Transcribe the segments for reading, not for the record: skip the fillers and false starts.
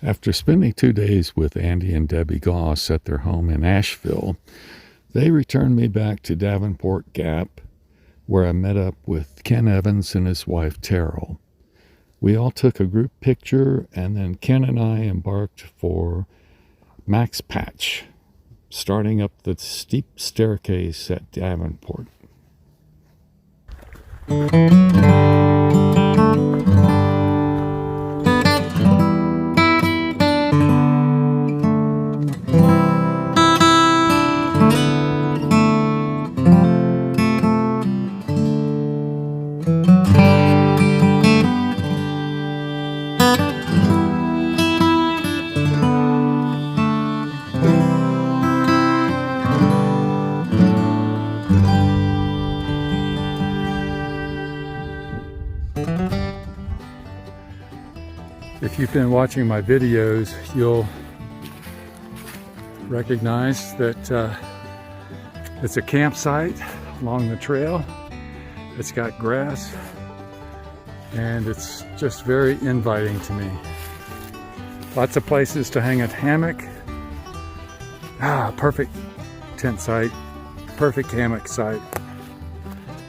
After spending 2 days with Andy and Debbie Goss at their home in Asheville, they returned me back to Davenport Gap, where I met up with Ken Evans and his wife Terrell. We all took a group picture, and then Ken and I embarked for Max Patch, starting up the steep staircase at Davenport. If you've been watching my videos, you'll recognize that it's a campsite along the trail. It's got grass, and it's just very inviting to me. Lots of places to hang a hammock. Perfect tent site, perfect hammock site.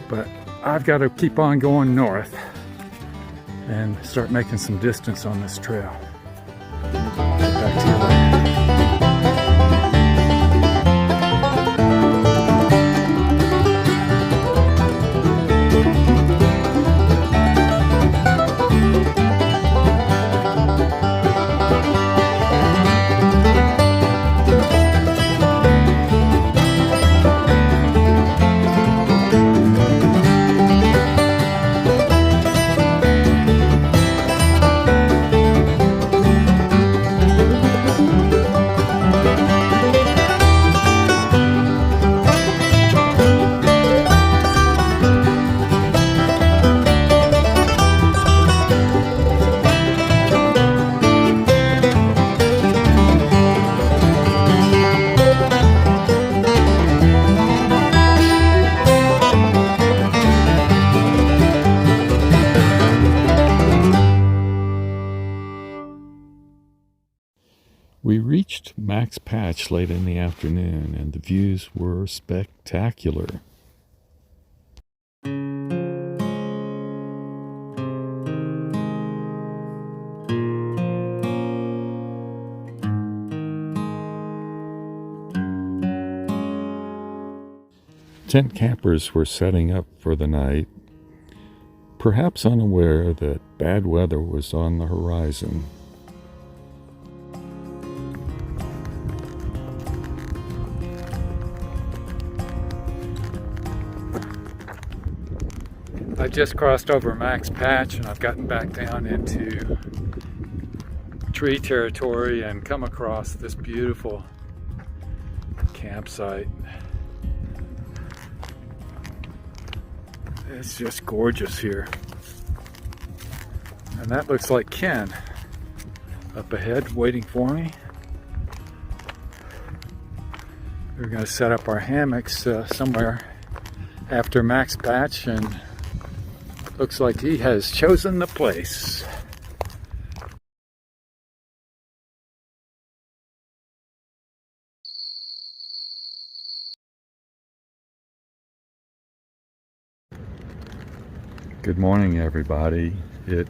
But I've got to keep on going north and start making some distance on this trail. Get back to you later. We reached Max Patch late in the afternoon, and the views were spectacular. Tent campers were setting up for the night, perhaps unaware that bad weather was on the horizon. I just crossed over Max Patch, and I've gotten back down into tree territory and come across this beautiful campsite. It's just gorgeous here. And that looks like Ken up ahead waiting for me. We're going to set up our hammocks somewhere after Max Patch, and looks like he has chosen the place. Good morning, everybody. It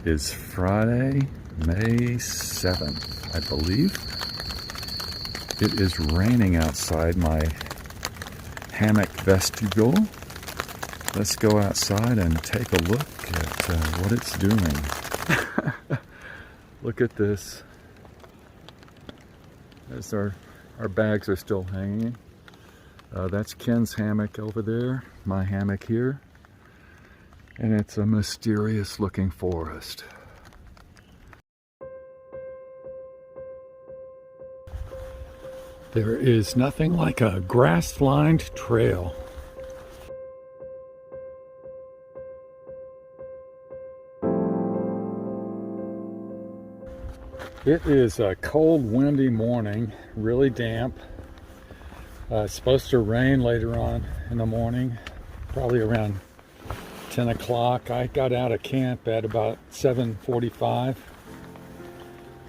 is Friday, May 7th, I believe. It is raining outside my hammock vestibule. Let's go outside and take a look at what it's doing. Look at this. As our bags are still hanging. That's Ken's hammock over there, my hammock here. And it's a mysterious looking forest. There is nothing like a grass-lined trail. It is a cold, windy morning, really damp. It's supposed to rain later on in the morning, probably around 10 o'clock. I got out of camp at about 7:45.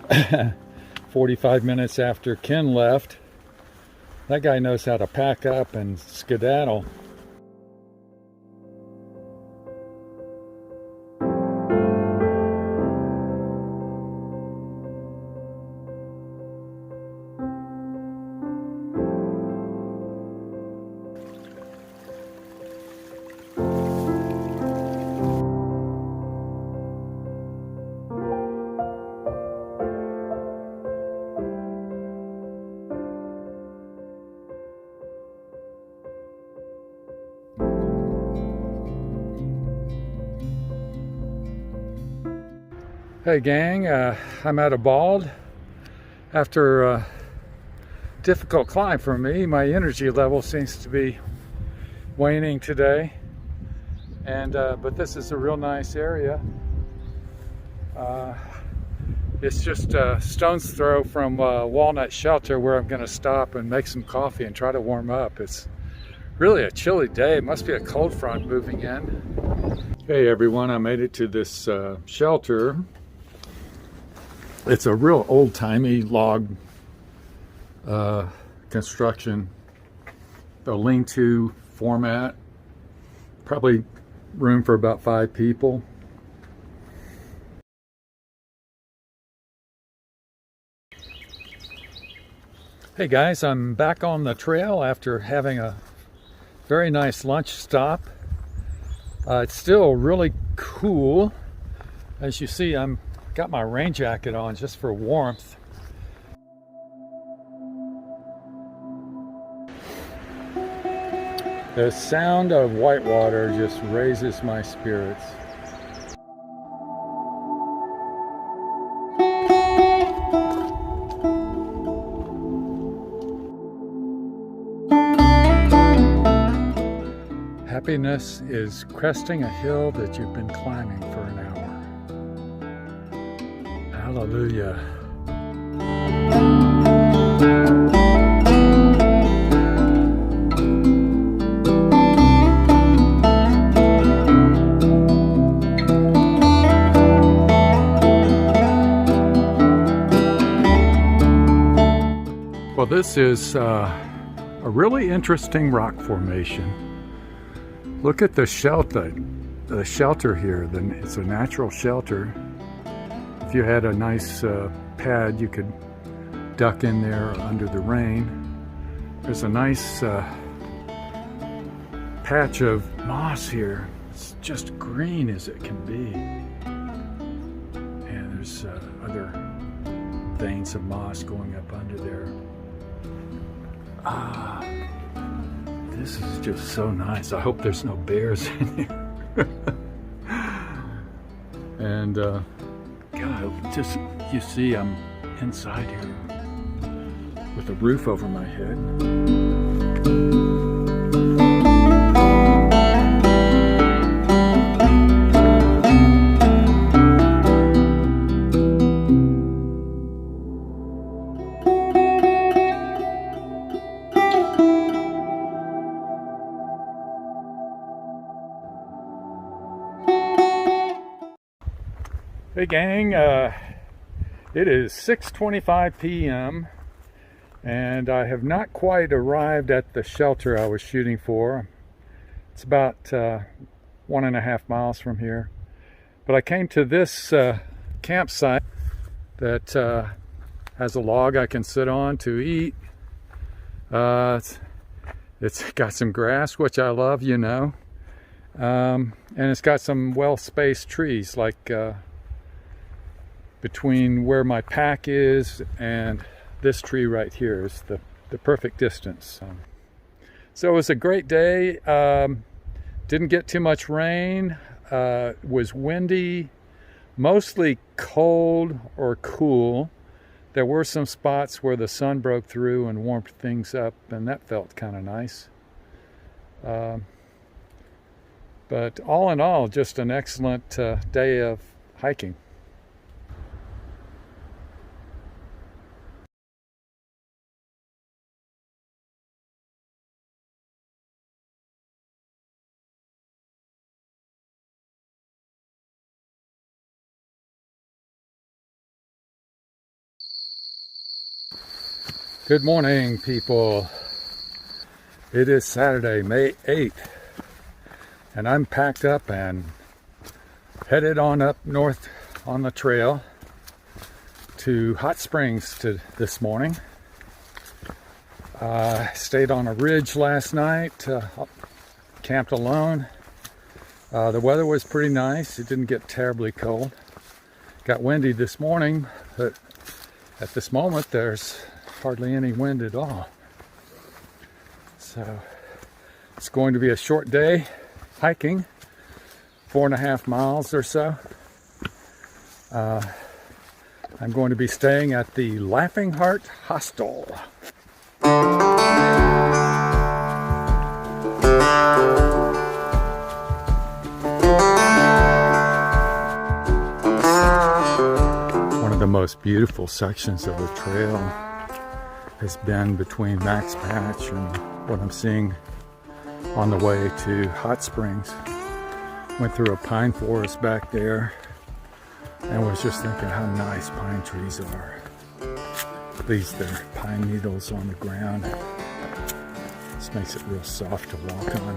45 minutes after Ken left. That guy knows how to pack up and skedaddle. Hey gang, I'm at a bald. After a difficult climb for me, my energy level seems to be waning today. And but this is a real nice area. It's just a stone's throw from Walnut Shelter, where I'm going to stop and make some coffee and try to warm up. It's really a chilly day. It must be a cold front moving in. Hey everyone, I made it to this shelter. It's a real old-timey log construction, a lean-to format, probably room for about 5 people. Hey guys, I'm back on the trail after having a very nice lunch stop. It's still really cool. As you see, I'm got my rain jacket on just for warmth. The sound of whitewater just raises my spirits. Happiness is cresting a hill that you've been climbing for an hour. Hallelujah. Well, this is a really interesting rock formation. Look at the shelter here. It's a natural shelter. If you had a nice pad, you could duck in there under the rain. There's a nice patch of moss here. It's just green as it can be. And there's other veins of moss going up under there. This is just so nice. I hope there's no bears in here. And God, just, you see, I'm inside here with a roof over my head. Hey gang, it is 6:25 p.m. and I have not quite arrived at the shelter I was shooting for. It's about 1.5 miles from here. But I came to this campsite that has a log I can sit on to eat. It's got some grass, which I love, you know. And it's got some well-spaced trees, like between where my pack is and this tree right here is the perfect distance. So it was a great day. Didn't get too much rain. Was windy, mostly cold or cool. There were some spots where the sun broke through and warmed things up, and that felt kind of nice. But all in all, just an excellent day of hiking. Good morning, people. It is Saturday, May 8th, and I'm packed up and headed on up north on the trail to Hot Springs this morning. I stayed on a ridge last night, camped alone. The weather was pretty nice. It didn't get terribly cold. Got windy this morning, but at this moment there's hardly any wind at all. So it's going to be a short day hiking, 4.5 miles or so. I'm going to be staying at the Laughing Heart Hostel. One of the most beautiful sections of the trail has been between Max Patch and what I'm seeing on the way to Hot Springs. Went through a pine forest back there and was just thinking how nice pine trees are. These, they're pine needles on the ground. This makes it real soft to walk on.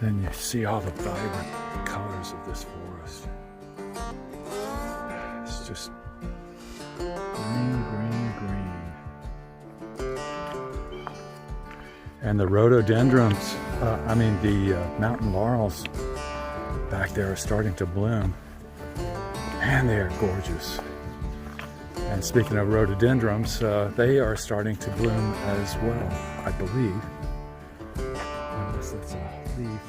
Then you see all the vibrant colors of this forest. It's just green, green, green. And the rhododendrons, the mountain laurels back there are starting to bloom. And they are gorgeous. And speaking of rhododendrons, they are starting to bloom as well, I believe. Unless that's a leaf.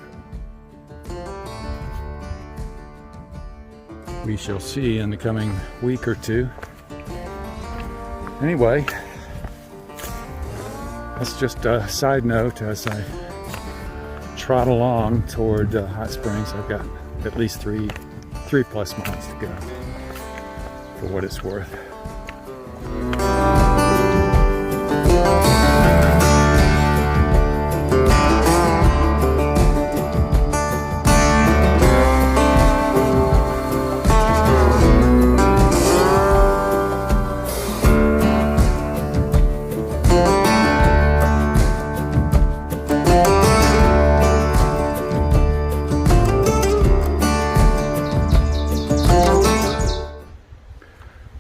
We shall see in the coming week or two. Anyway, that's just a side note as I trot along toward Hot Springs. I've got at least three plus miles to go, for what it's worth.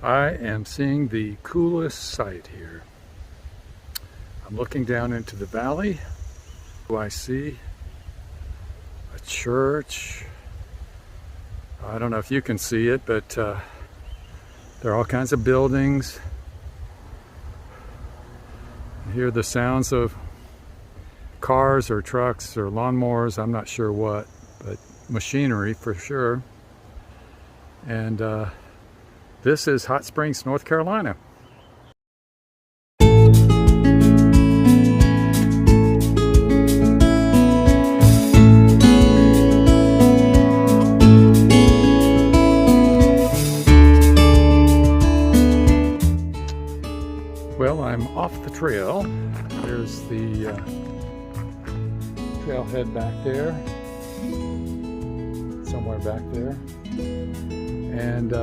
I am seeing the coolest sight here. I'm looking down into the valley. I see a church. I don't know if you can see it, but there are all kinds of buildings. I hear the sounds of cars or trucks or lawnmowers, I'm not sure what, but machinery for sure. And this is Hot Springs, North Carolina. Well, I'm off the trail. There's the trailhead back there, somewhere back there. And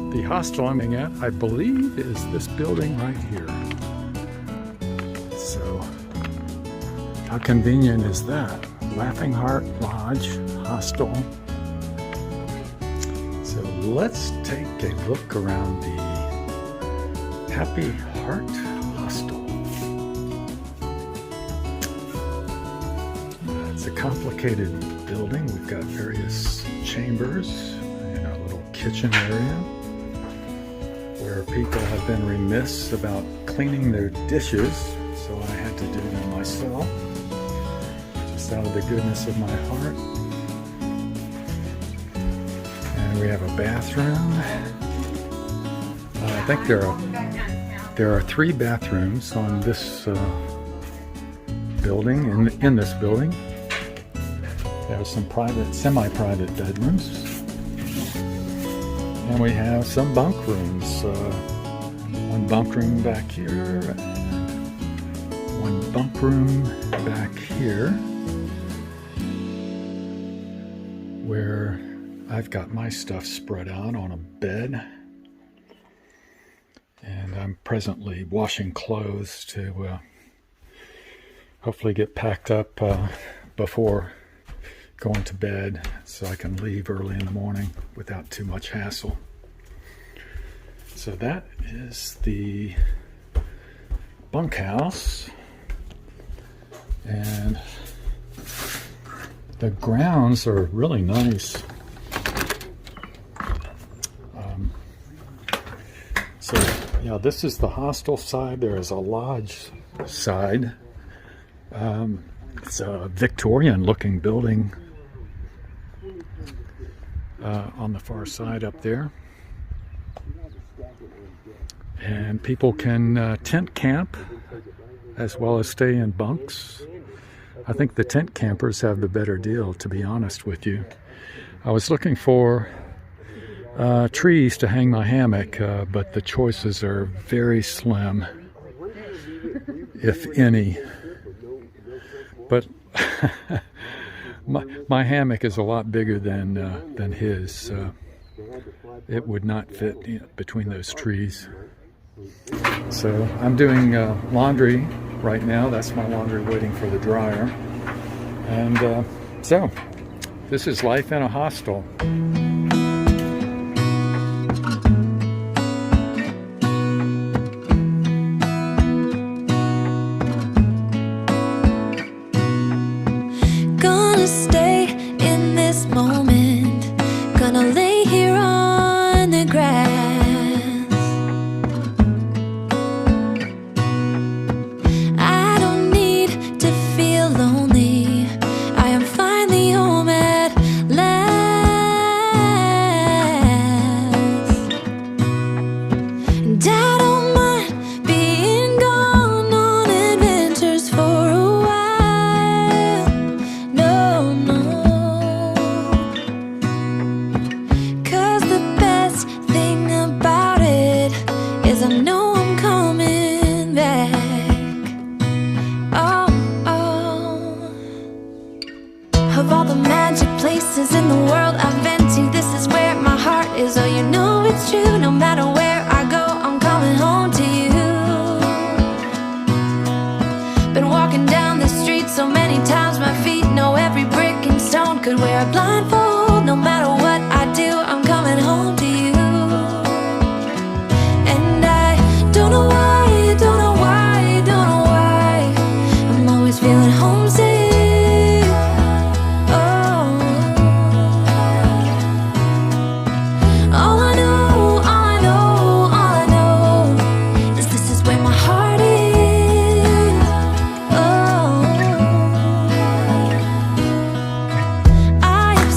the hostel I'm at, I believe, is this building right here. So, how convenient is that? Laughing Heart Lodge Hostel. So let's take a look around the Happy Heart Hostel. It's a complicated building. We've got various chambers and a little kitchen area where people have been remiss about cleaning their dishes, so I had to do them myself, just out of the goodness of my heart. And we have a bathroom. I think there are 3 bathrooms on this building, in this building. There are some semi-private bedrooms. And we have some bunk rooms. One bunk room back here, and one bunk room back here, where I've got my stuff spread out on a bed. And I'm presently washing clothes to hopefully get packed up before going to bed so I can leave early in the morning without too much hassle. So that is the bunkhouse, and the grounds are really nice. So yeah, this is the hostel side. There is a lodge side. It's a Victorian looking building on the far side up there. And people can tent camp as well as stay in bunks. I think the tent campers have the better deal, to be honest with you. I was looking for trees to hang my hammock, but the choices are very slim, if any. But my hammock is a lot bigger than his. It would not fit between those trees. So I'm doing laundry right now. That's my laundry waiting for the dryer. And so this is life in a hostel. Gonna stay in this moment. Gonna lay here on the grass. I don't need to feel lonely. I am finally home at last. And I don't mind being gone on adventures for a while. No, no. 'Cause the best thing about it is I know I'm coming back. Oh, oh. Of all the magic places in the world I've been to, this is where my heart is. Oh, you know it's true. No matter where I go, I'm coming home to you. Been walking down the street so many times, my feet know every brick and stone. Could wear a blindfold. No matter what I do, I'm coming home to you. And I don't know why, don't know why, don't know why I'm always feeling homesick. Oh, all I know, all I know, all I know is this is where my heart is. Oh, I have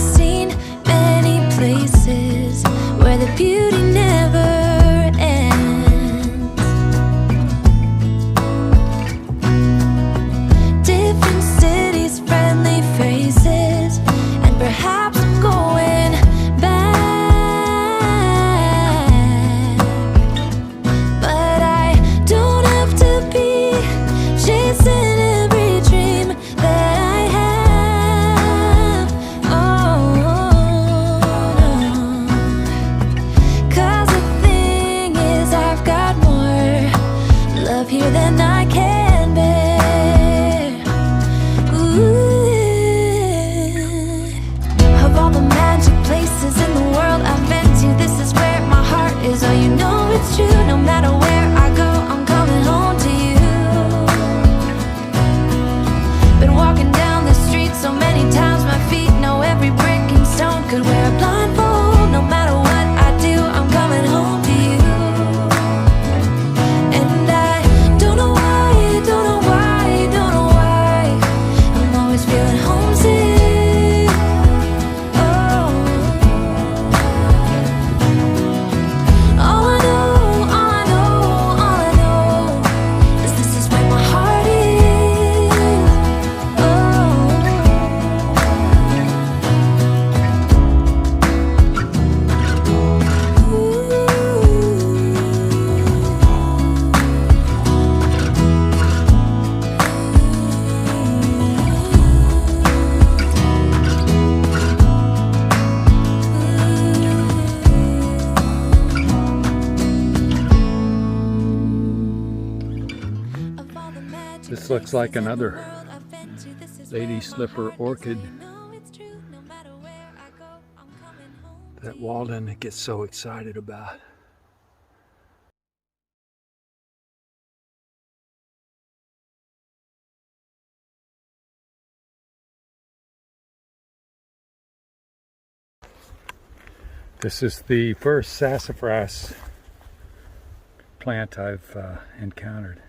This looks like another lady slipper orchid that Walden gets so excited about. This is the first sassafras plant I've encountered.